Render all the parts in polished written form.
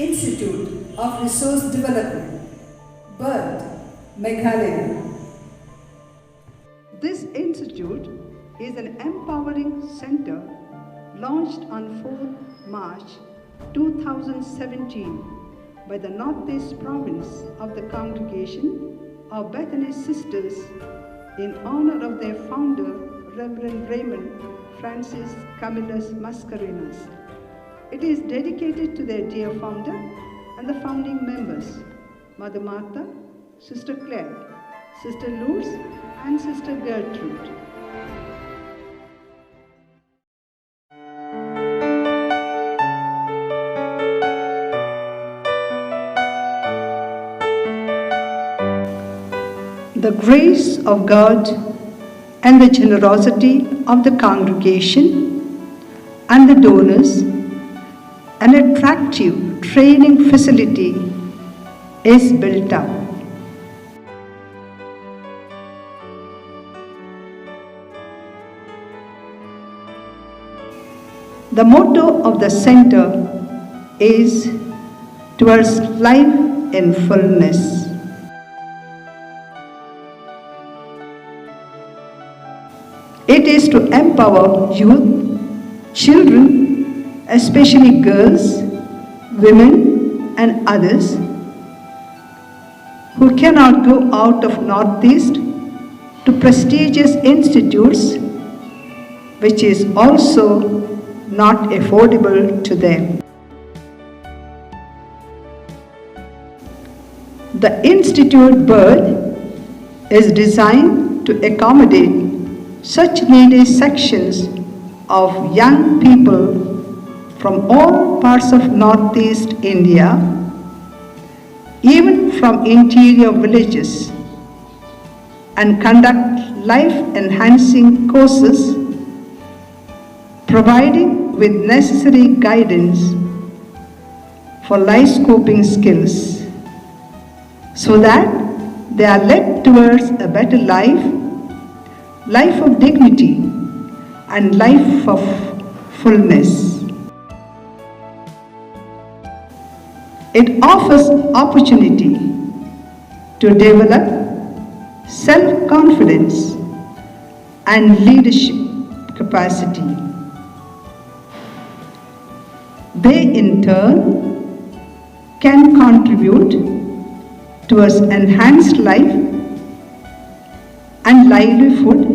Institute of Resource Development, Bird, Meghalaya. This institute is an empowering center launched on 4th March 2017 by the Northeast Province of the Congregation of Bethany Sisters in honor of their founder, Reverend Raymond Francis Camillus Mascarenas. It is dedicated to their dear founder and the founding members, Mother Martha, Sister Claire, Sister Lourdes, and Sister Gertrude. The grace of God and the generosity of the congregation and the donors, an attractive training facility is built up. The motto of the center is towards life in fullness. It is to empower youth, children, especially girls, women, and others who cannot go out of Northeast to prestigious institutes, which is also not affordable to them. The Institute Bird is designed to accommodate such needy sections of young people from all parts of Northeast India, even from interior villages, and conduct life-enhancing courses, providing with necessary guidance for life-scoping skills, so that they are led towards a better life of dignity, and life of fullness. It offers opportunity to develop self-confidence and leadership capacity. They in turn can contribute towards enhanced life and livelihood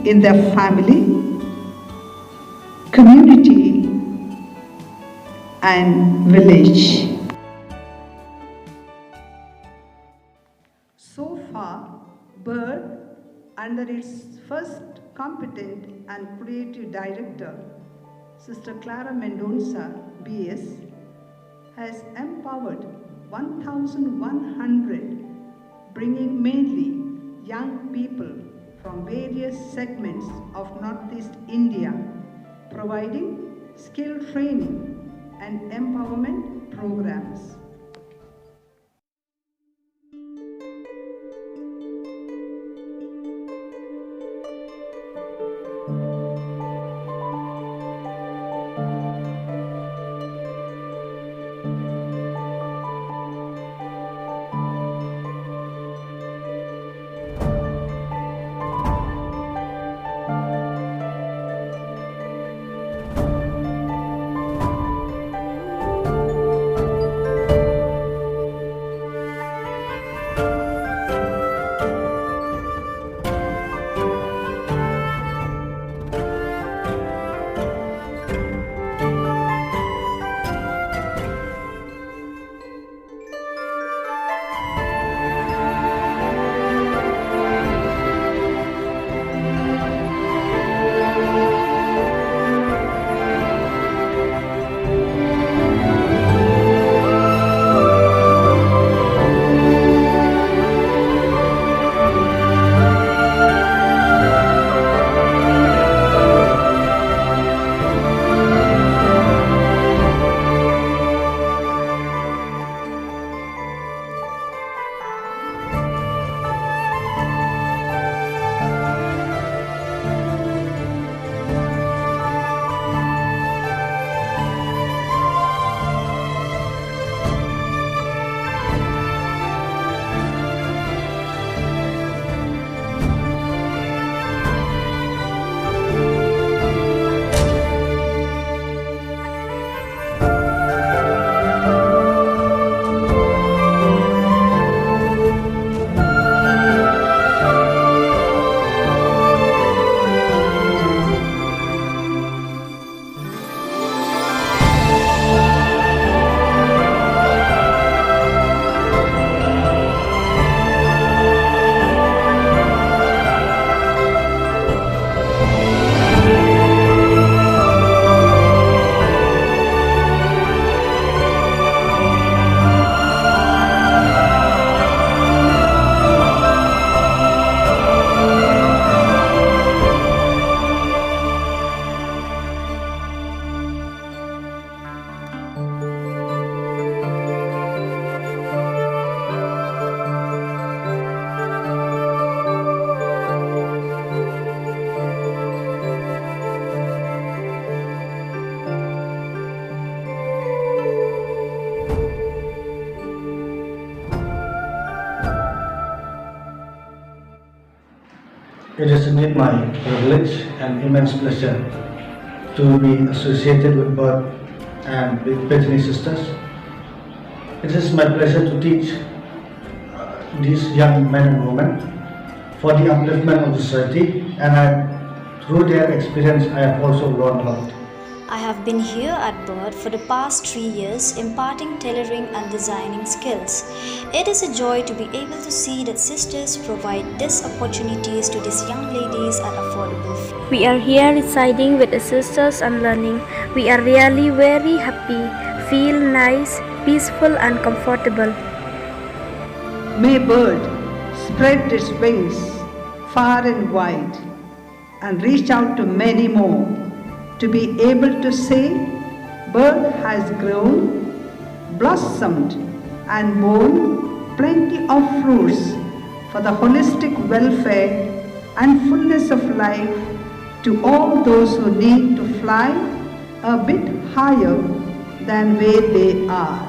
in their family, community, and village. So far, Bird, under its first competent and creative director, Sister Clara BS, has empowered 1,100, bringing mainly young people from various segments of Northeast India, providing skill training and empowerment programs. It is indeed my privilege and immense pleasure to be associated with Bird and with Bethany Sisters. It is my pleasure to teach these young men and women for the upliftment of the society, and through their experience I have also learned a lot. I have been here at Bird for the past 3 years imparting tailoring and designing skills. It is a joy to be able to see that sisters provide these opportunities to these young ladies at affordable fees. We are here residing with the sisters and learning. We are really very happy, feel nice, peaceful and comfortable. May Bird spread its wings far and wide and reach out to many more, to be able to say, Bird has grown, blossomed and borne plenty of fruits for the holistic welfare and fullness of life to all those who need to fly a bit higher than where they are.